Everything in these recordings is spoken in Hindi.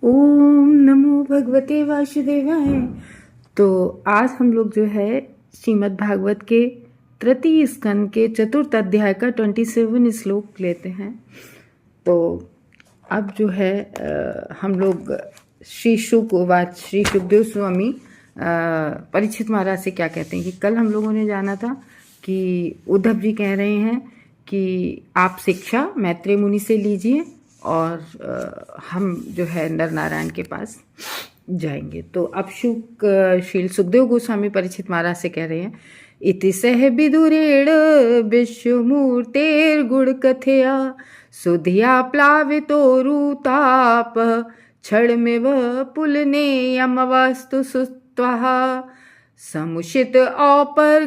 ओम नमो भगवते वासुदेवाय। तो आज हम लोग जो है श्रीमद् भागवत के तृतीय स्कंद के चतुर्थ अध्याय का 27 श्लोक लेते हैं। तो अब जो है हम लोग श्री सुखदेव स्वामी परीक्षित महाराज से क्या कहते हैं कि कल हम लोगों ने जाना था कि उद्धव जी कह रहे हैं कि आप शिक्षा मैत्रेय मुनि से लीजिए और हम जो है नर नारायण के पास जाएंगे। तो अब श्री सुखदेव गोस्वामी परीक्षित महाराज से कह रहे हैं, इति सह विदुरेण विश्वमूर्तेर्गुण कथया सुधिया प्लावितोरुताप क्षणमिव पुलनेयमवस्तु सुत्वः समुषित औपर्गर्विनिशाम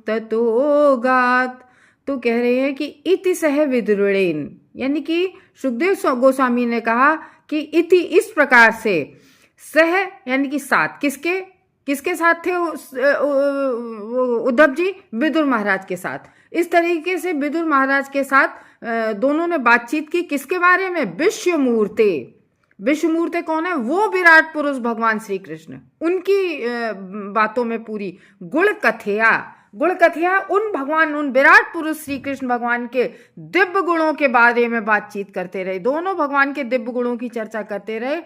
ततो गात। तो कह रहे हैं कि इति सह विदुरेण, यानी कि सुखदेव गोस्वामी ने कहा कि इति इस प्रकार से, सह यानी कि साथ, किसके साथ थे उद्धव जी? विदुर महाराज के साथ। इस तरीके से विदुर महाराज के साथ दोनों ने बातचीत की किसके बारे में? विश्वमूर्ते। विश्वमूर्ते कौन है? वो विराट पुरुष भगवान श्री कृष्ण, उनकी बातों में पूरी गुण कथया उन विराट पुरुष श्री कृष्ण भगवान के दिव्य गुणों के बारे में बातचीत करते रहे। दोनों भगवान के दिव्य गुणों की चर्चा करते रहे।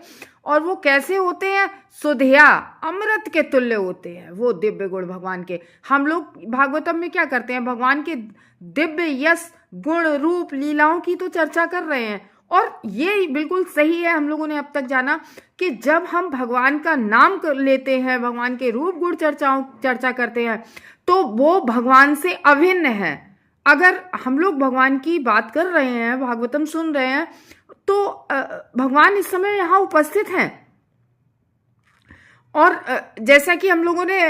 और वो कैसे होते हैं? सुधिया, अमृत के तुल्य होते हैं वो दिव्य गुण भगवान के। हम लोग भागवतम में क्या करते हैं? भगवान के दिव्य यश गुण रूप लीलाओं की तो चर्चा कर रहे हैं। और ये बिल्कुल सही है, हम लोगों ने अब तक जाना कि जब हम भगवान का नाम लेते हैं, भगवान के रूप गुण चर्चा करते हैं, तो वो भगवान से अभिन्न है। अगर हम लोग भगवान की बात कर रहे हैं, भागवतम सुन रहे हैं, तो भगवान इस समय यहाँ उपस्थित हैं। और जैसा कि हम लोगों ने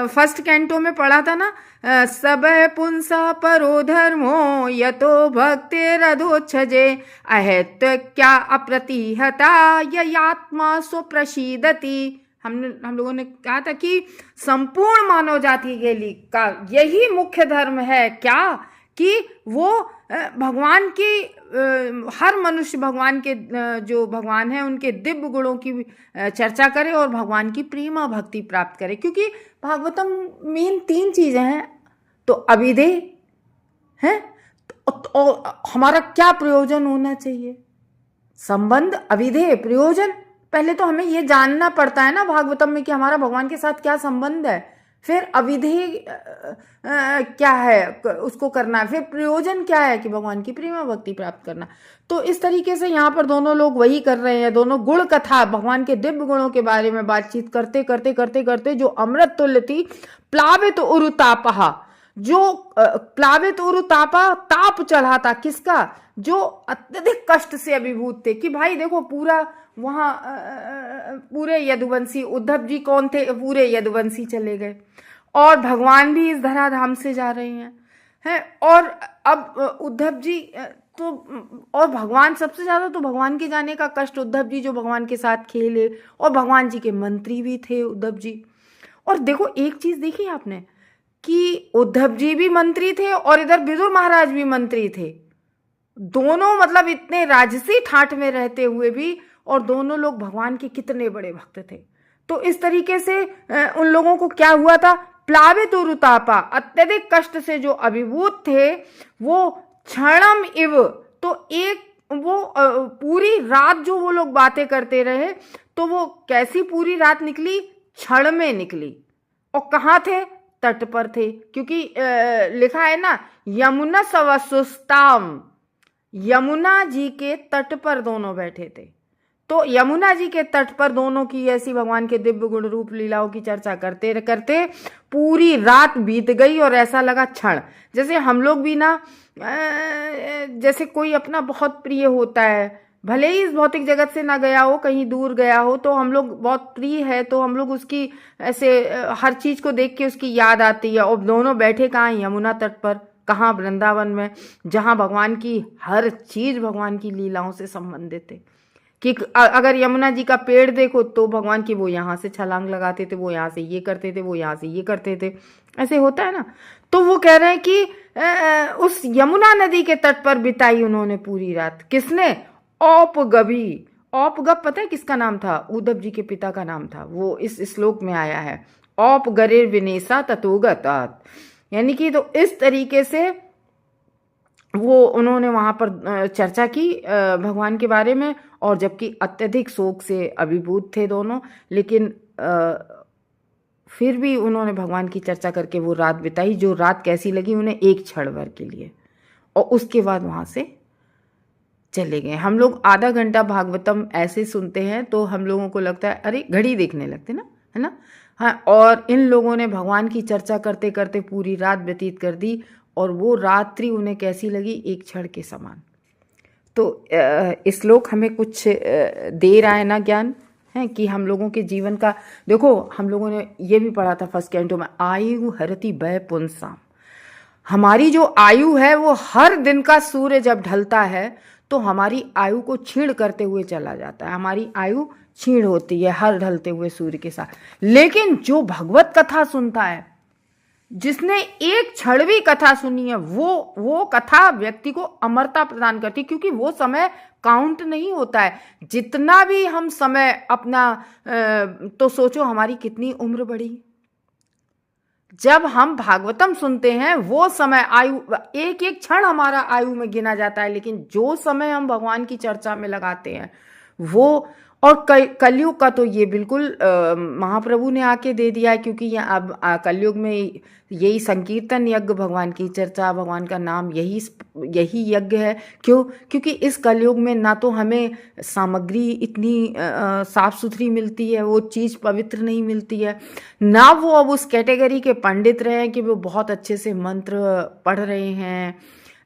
फर्स्ट कैंटो में पढ़ा था ना, सब पुंसा परो धर्मो यतो भक्तिरधोच्छजे अहेत क्या अप्रतिहता यत्मा स्वप्रसीदति। हम लोगों ने कहा था कि संपूर्ण मानव जाति के लिए का यही मुख्य धर्म है क्या? कि वो भगवान की हर मनुष्य भगवान के जो भगवान है उनके दिव्य गुणों की चर्चा करे और भगवान की प्रेमा भक्ति प्राप्त करे। क्योंकि भागवतम मेन 3 चीजें हैं। तो अविधेय है, तो हमारा क्या प्रयोजन होना चाहिए? संबंध, अविधेय, प्रयोजन। पहले तो हमें ये जानना पड़ता है ना भागवतम में कि हमारा भगवान के साथ क्या संबंध है, फिर अविधेय क्या है उसको करना, फिर प्रयोजन क्या है कि भगवान की प्रेमा भक्ति प्राप्त करना। तो इस तरीके से यहाँ पर दोनों लोग वही कर रहे हैं। दोनों गुण कथा, भगवान के दिव्य गुणों के बारे में बातचीत करते करते जो अमृत तुल्य थी, प्लावित उरुतापहा, जो प्लावित उरुतापा, ताप चढ़ा था किसका? जो अत्यधिक कष्ट से अभिभूत थे। कि भाई देखो पूरा वहां पूरे यदुवंशी, उद्धव जी कौन थे? पूरे यदुवंशी चले गए और भगवान भी इस धराधाम से जा रहे हैं और अब उद्धव जी तो, और भगवान सबसे ज्यादा तो भगवान के जाने का कष्ट उद्धव जी जो भगवान के साथ खेले, और भगवान जी के मंत्री भी थे उद्धव जी। और देखो एक चीज देखी आपने कि उद्धव जी भी मंत्री थे और इधर विदुर महाराज भी मंत्री थे। दोनों मतलब इतने राजसी ठाठ में रहते हुए भी, और दोनों लोग भगवान के कितने बड़े भक्त थे। तो इस तरीके से उन लोगों को क्या हुआ था? प्लावित उरुतापा, अत्यधिक कष्ट से जो अभिभूत थे, वो क्षणम इव, तो एक वो पूरी रात जो वो लोग बातें करते रहे, तो वो कैसी पूरी रात निकली? क्षण में निकली। और कहाँ थे? तट पर थे। क्योंकि लिखा है ना, यमुना सवसुस्ताम, यमुना जी के तट पर दोनों बैठे थे। तो यमुना जी के तट पर दोनों की ऐसी भगवान के दिव्य गुण रूप लीलाओं की चर्चा करते करते पूरी रात बीत गई और ऐसा लगा क्षण। जैसे हम लोग भी ना, जैसे कोई अपना बहुत प्रिय होता है, भले ही इस भौतिक जगत से ना गया हो, कहीं दूर गया हो, तो हम लोग बहुत प्रिय है तो हम लोग उसकी ऐसे हर चीज को देख के उसकी याद आती है। और दोनों बैठे कहाँ? यमुना तट पर। कहाँ? वृंदावन में, जहाँ भगवान की हर चीज भगवान की लीलाओं से संबंधित है। कि अगर यमुना जी का पेड़ देखो तो भगवान की, वो यहाँ से छलांग लगाते थे, वो यहाँ से ये करते थे, वो यहाँ से ये करते थे, ऐसे होता है ना। तो वो कह रहे हैं कि उस यमुना नदी के तट पर बिताई उन्होंने पूरी रात। किसने? औपगवी, औपगप पता है किसका नाम था? उद्धव जी के पिता का नाम था, वो इस श्लोक में आया है, औप गरेर विनेसा ततोगतात, यानी कि तो इस तरीके से वो उन्होंने वहां पर चर्चा की भगवान के बारे में, और जबकि अत्यधिक शोक से अभिभूत थे दोनों, लेकिन फिर भी उन्होंने भगवान की चर्चा करके वो रात बिताई, जो रात कैसी लगी उन्हें एक क्षण भर के लिए, और उसके बाद वहां से चले गए। हम लोग आधा घंटा भागवतम ऐसे सुनते हैं तो हम लोगों को लगता है अरे घड़ी देखने लगते ना, है ना? हाँ, और इन लोगों ने भगवान की चर्चा करते करते पूरी रात व्यतीत कर दी, और वो रात्रि उन्हें कैसी लगी? एक क्षण के समान। तो इस श्लोक हमें कुछ दे रहा है ना ज्ञान, है कि हम लोगों के जीवन का, देखो हम लोगों ने ये भी पढ़ा था फर्स्ट कैंटो में, आयु हरति भय पुंसाम। हमारी जो आयु है वो हर दिन का सूर्य जब ढलता है तो हमारी आयु को छीण करते हुए चला जाता है, हमारी आयु छीण होती है हर ढलते हुए सूर्य के साथ। लेकिन जो भगवत कथा सुनता है, जिसने एक क्षण भी कथा सुनी है, वो कथा व्यक्ति को अमरता प्रदान करती है, क्योंकि वो समय काउंट नहीं होता है। जितना भी हम समय अपना तो सोचो हमारी कितनी उम्र बढ़ी। जब हम भागवतम सुनते हैं वो समय आयु, एक एक क्षण हमारा आयु में गिना जाता है, लेकिन जो समय हम भगवान की चर्चा में लगाते हैं वो, और कलयुग का तो ये बिल्कुल महाप्रभु ने आके दे दिया है, क्योंकि ये अब कलयुग में यही संकीर्तन यज्ञ, भगवान की चर्चा, भगवान का नाम, यही यज्ञ है। क्यों? क्योंकि इस कलयुग में ना तो हमें सामग्री इतनी साफ सुथरी मिलती है, वो चीज़ पवित्र नहीं मिलती है, ना वो अब उस कैटेगरी के पंडित रहे हैं कि वो बहुत अच्छे से मंत्र पढ़ रहे हैं,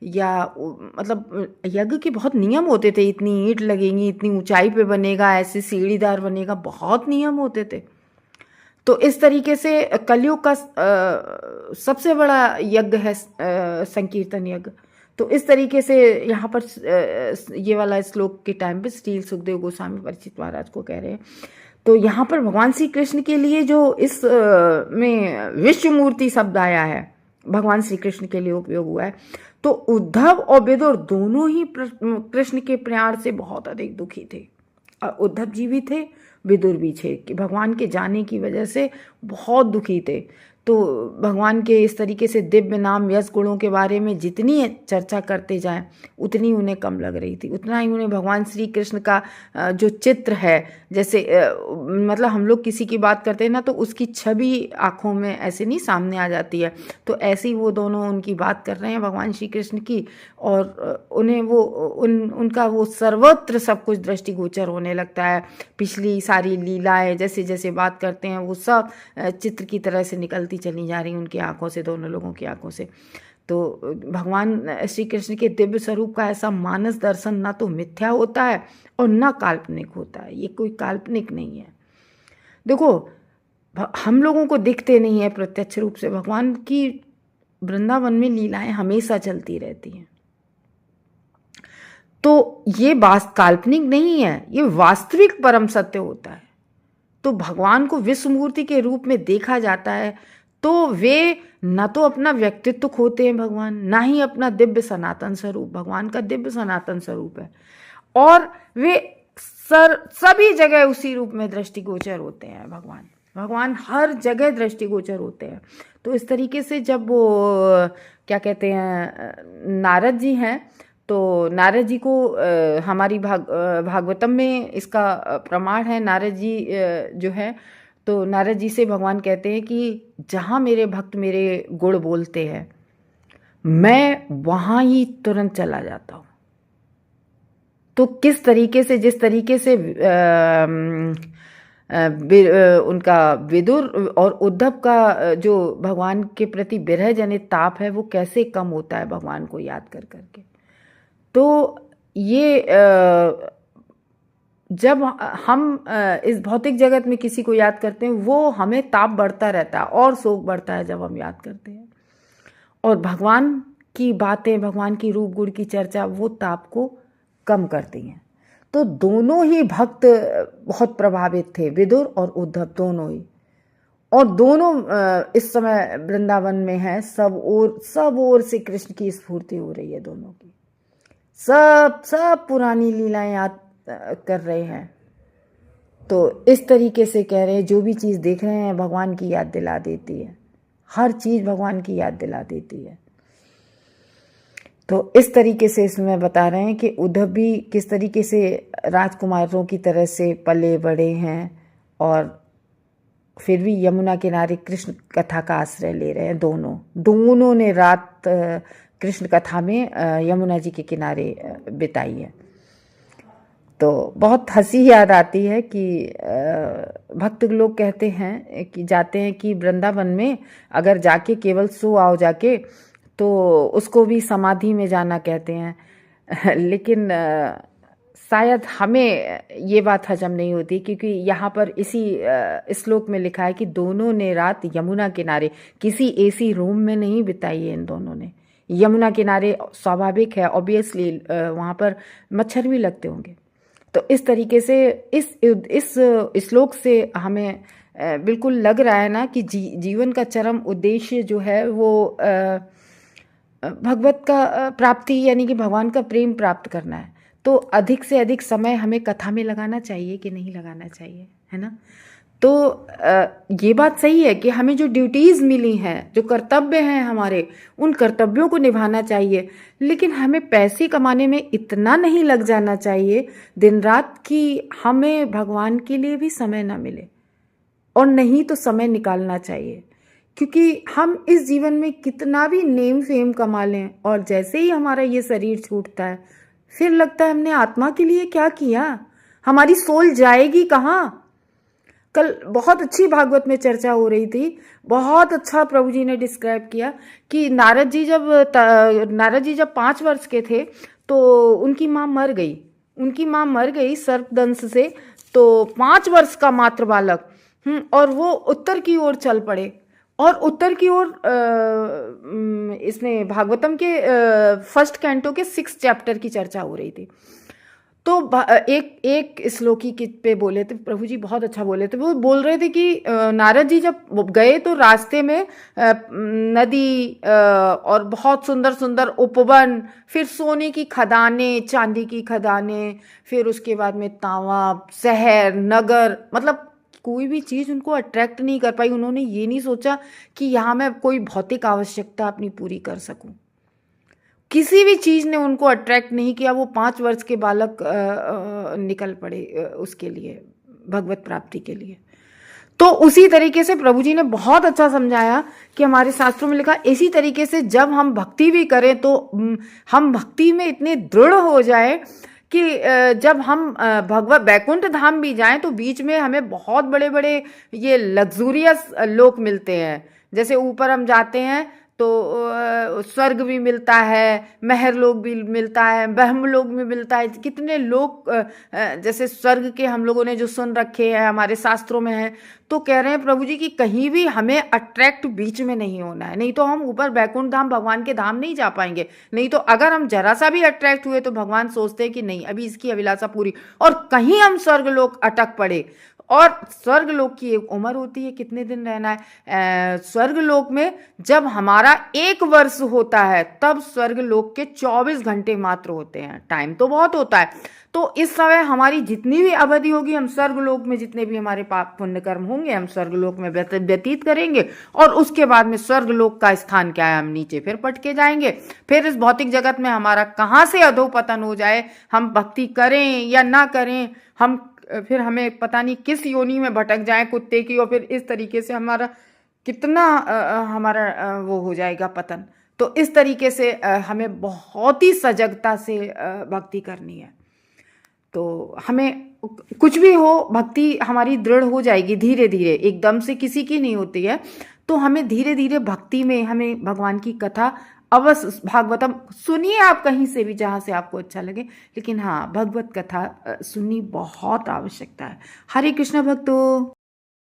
या मतलब यज्ञ के बहुत नियम होते थे, इतनी ईंट लगेंगी, इतनी ऊंचाई पे बनेगा, ऐसे सीढ़ीदार बनेगा, बहुत नियम होते थे। तो इस तरीके से कलयुग का सबसे बड़ा यज्ञ है संकीर्तन यज्ञ। तो इस तरीके से यहाँ पर ये वाला श्लोक के टाइम पे श्री सुखदेव गोस्वामी परीक्षित महाराज को कह रहे हैं। तो यहाँ पर भगवान श्री कृष्ण के लिए जो इस में विश्व मूर्ति शब्द आया है, भगवान श्री कृष्ण के लिए उपयोग हुआ है, तो उद्धव और विदुर दोनों ही कृष्ण के प्यार से बहुत अधिक दुखी थे। और उद्धव जी भी थे, विदुर भी थे, कि भगवान के जाने की वजह से बहुत दुखी थे। तो भगवान के इस तरीके से दिव्य नाम यश गुणों के बारे में जितनी चर्चा करते जाएं उतनी उन्हें कम लग रही थी, उतना ही उन्हें भगवान श्री कृष्ण का जो चित्र है, जैसे मतलब हम लोग किसी की बात करते हैं ना तो उसकी छवि आँखों में ऐसे नहीं सामने आ जाती है, तो ऐसे ही वो दोनों उनकी बात कर रहे हैं भगवान श्री कृष्ण की, और उन्हें वो उनका वो सर्वत्र सब कुछ दृष्टिगोचर होने लगता है। पिछली सारी लीलाएं जैसे जैसे बात करते हैं वो सब चित्र की तरह से निकलती चली जा रही उनकी आंखों से, दोनों लोगों की आंखों से। तो भगवान श्री कृष्ण के दिव्य स्वरूप का ऐसा मानस दर्शन ना तो मिथ्या होता है और ना काल्पनिक होता है, ये कोई काल्पनिक नहीं है। देखो हम लोगों को दिखते नहीं है प्रत्यक्ष रूप से, भगवान की वृंदावन में लीलाएं हमेशा चलती रहती हैं। तो ये काल्पनिक नहीं है, ये वास्तविक परम सत्य होता है। तो भगवान को विश्व मूर्ति के रूप में देखा जाता है तो वे न तो अपना व्यक्तित्व खोते हैं भगवान, ना ही अपना दिव्य सनातन स्वरूप, भगवान का दिव्य सनातन स्वरूप है, और वे सभी जगह उसी रूप में दृष्टिगोचर होते हैं। भगवान हर जगह दृष्टिगोचर होते हैं। तो इस तरीके से जब वो क्या कहते हैं नारद जी हैं, तो नारद जी को हमारी भागवतम में इसका प्रमाण है। नारद जी जो है, तो नारद जी से भगवान कहते हैं कि जहाँ मेरे भक्त मेरे गुण बोलते हैं मैं वहाँ ही तुरंत चला जाता हूँ। तो किस तरीके से, जिस तरीके से उनका विदुर और उद्धव का जो भगवान के प्रति विरह जनित ताप है वो कैसे कम होता है भगवान को याद कर करके। तो ये जब हम इस भौतिक जगत में किसी को याद करते हैं वो हमें ताप बढ़ता रहता है और शोक बढ़ता है जब हम याद करते हैं, और भगवान की बातें, भगवान की रूप गुण की चर्चा वो ताप को कम करती हैं। तो दोनों ही भक्त बहुत प्रभावित थे, विदुर और उद्धव दोनों ही, और दोनों इस समय वृंदावन में हैं। सब ओर से कृष्ण की स्फूर्ति हो रही है दोनों की। सब पुरानी लीलाएं याद कर रहे हैं। तो इस तरीके से कह रहे हैं, जो भी चीज़ देख रहे हैं भगवान की याद दिला देती है, हर चीज़ भगवान की याद दिला देती है। तो इस तरीके से इसमें बता रहे हैं कि उद्धव भी किस तरीके से राजकुमारों की तरह से पले बड़े हैं और फिर भी यमुना किनारे कृष्ण कथा का आश्रय ले रहे हैं। दोनों ने रात कृष्ण कथा में यमुना जी के किनारे बिताई है। तो बहुत हंसी याद आती है कि भक्त लोग कहते हैं कि जाते हैं कि वृंदावन में अगर जाके केवल सो आओ जाके, तो उसको भी समाधि में जाना कहते हैं। लेकिन शायद हमें ये बात हजम नहीं होती, क्योंकि यहाँ पर इसी श्लोक में लिखा है कि दोनों ने रात यमुना किनारे, किसी एसी रूम में नहीं बिताई है इन दोनों ने। यमुना किनारे स्वाभाविक है, ऑब्वियसली वहाँ पर मच्छर भी लगते होंगे। तो इस तरीके से इस श्लोक से हमें बिल्कुल लग रहा है ना कि जीवन का चरम उद्देश्य जो है वो भगवत का प्राप्ति, यानी कि भगवान का प्रेम प्राप्त करना है। तो अधिक से अधिक समय हमें कथा में लगाना चाहिए कि नहीं लगाना चाहिए, है ना। तो ये बात सही है कि हमें जो ड्यूटीज़ मिली हैं, जो कर्तव्य हैं हमारे, उन कर्तव्यों को निभाना चाहिए। लेकिन हमें पैसे कमाने में इतना नहीं लग जाना चाहिए दिन रात कि हमें भगवान के लिए भी समय ना मिले, और नहीं तो समय निकालना चाहिए। क्योंकि हम इस जीवन में कितना भी नेम फेम कमा लें, और जैसे ही हमारा ये शरीर छूटता है, फिर लगता है हमने आत्मा के लिए क्या किया, हमारी सोल जाएगी कहाँ। कल बहुत अच्छी भागवत में चर्चा हो रही थी, बहुत अच्छा प्रभु जी ने डिस्क्राइब किया कि नारद जी जब 5 वर्ष के थे तो उनकी माँ मर गई सर्पदंश से। तो 5 वर्ष का मात्र बालक, और वो उत्तर की ओर चल पड़े। और उत्तर की ओर इसमें भागवतम के फर्स्ट कैंटो के 6 चैप्टर की चर्चा हो रही थी। तो एक श्लोकी पे बोले थे प्रभु जी, बहुत अच्छा बोले थे। वो बोल रहे थे कि नारद जी जब गए तो रास्ते में नदी और बहुत सुंदर सुंदर उपवन, फिर सोने की खदानें, चांदी की खदानें, फिर उसके बाद में तांवा, शहर, नगर, मतलब कोई भी चीज़ उनको अट्रैक्ट नहीं कर पाई। उन्होंने ये नहीं सोचा कि यहाँ मैं कोई भौतिक आवश्यकता अपनी पूरी कर सकूं। किसी भी चीज़ ने उनको अट्रैक्ट नहीं किया। वो 5 वर्ष के बालक निकल पड़े उसके लिए, भगवत प्राप्ति के लिए। तो उसी तरीके से प्रभु जी ने बहुत अच्छा समझाया कि हमारे शास्त्रों में लिखा, इसी तरीके से जब हम भक्ति भी करें तो हम भक्ति में इतने दृढ़ हो जाए कि जब हम भगवत बैकुंठ धाम भी जाएं तो बीच में हमें बहुत बड़े बड़े ये लग्जूरियस लोक मिलते हैं। जैसे ऊपर हम जाते हैं तो स्वर्ग भी मिलता है, महर लोक भी मिलता है, ब्रह्म लोक भी मिलता है। कितने लोग जैसे स्वर्ग के हम लोगों ने जो सुन रखे हैं, हमारे शास्त्रों में है। तो कह रहे हैं प्रभु जी कि कहीं भी हमें अट्रैक्ट बीच में नहीं होना है, नहीं तो हम ऊपर बैकुंठ धाम, भगवान के धाम नहीं जा पाएंगे। नहीं तो अगर हम जरा सा भी अट्रैक्ट हुए तो भगवान सोचते हैं कि नहीं, अभी इसकी अभिलाषा पूरी, और कहीं हम स्वर्ग लोक अटक पड़े। और स्वर्ग लोक की एक उम्र होती है, कितने दिन रहना है स्वर्ग लोक में। जब हमारा 1 वर्ष होता है तब स्वर्ग लोक के 24 घंटे मात्र होते हैं। टाइम तो बहुत होता है। तो इस समय हमारी जितनी भी अवधि होगी, हम स्वर्ग लोक में जितने भी हमारे पाप पुण्य कर्म होंगे, हम स्वर्ग लोक में व्यतीत करेंगे। और उसके बाद में स्वर्ग लोक का स्थान क्या है, हम नीचे फिर पटके जाएंगे। फिर इस भौतिक जगत में हमारा कहाँ से अधोपतन हो जाए, हम भक्ति करें या ना करें, हम फिर हमें पता नहीं किस योनि में भटक जाए कुत्ते की, और फिर इस तरीके से हमारा कितना हमारा वो हो जाएगा पतन। तो इस तरीके से हमें बहुत ही सजगता से भक्ति करनी है। तो हमें कुछ भी हो, भक्ति हमारी दृढ़ हो जाएगी धीरे धीरे, एकदम से किसी की नहीं होती है। तो हमें धीरे धीरे भक्ति में, हमें भगवान की कथा अवश्य, भागवतम सुनिए आप कहीं से भी जहाँ से आपको अच्छा लगे, लेकिन हाँ, भगवत कथा सुननी बहुत आवश्यकता है। हरे कृष्ण भक्तों।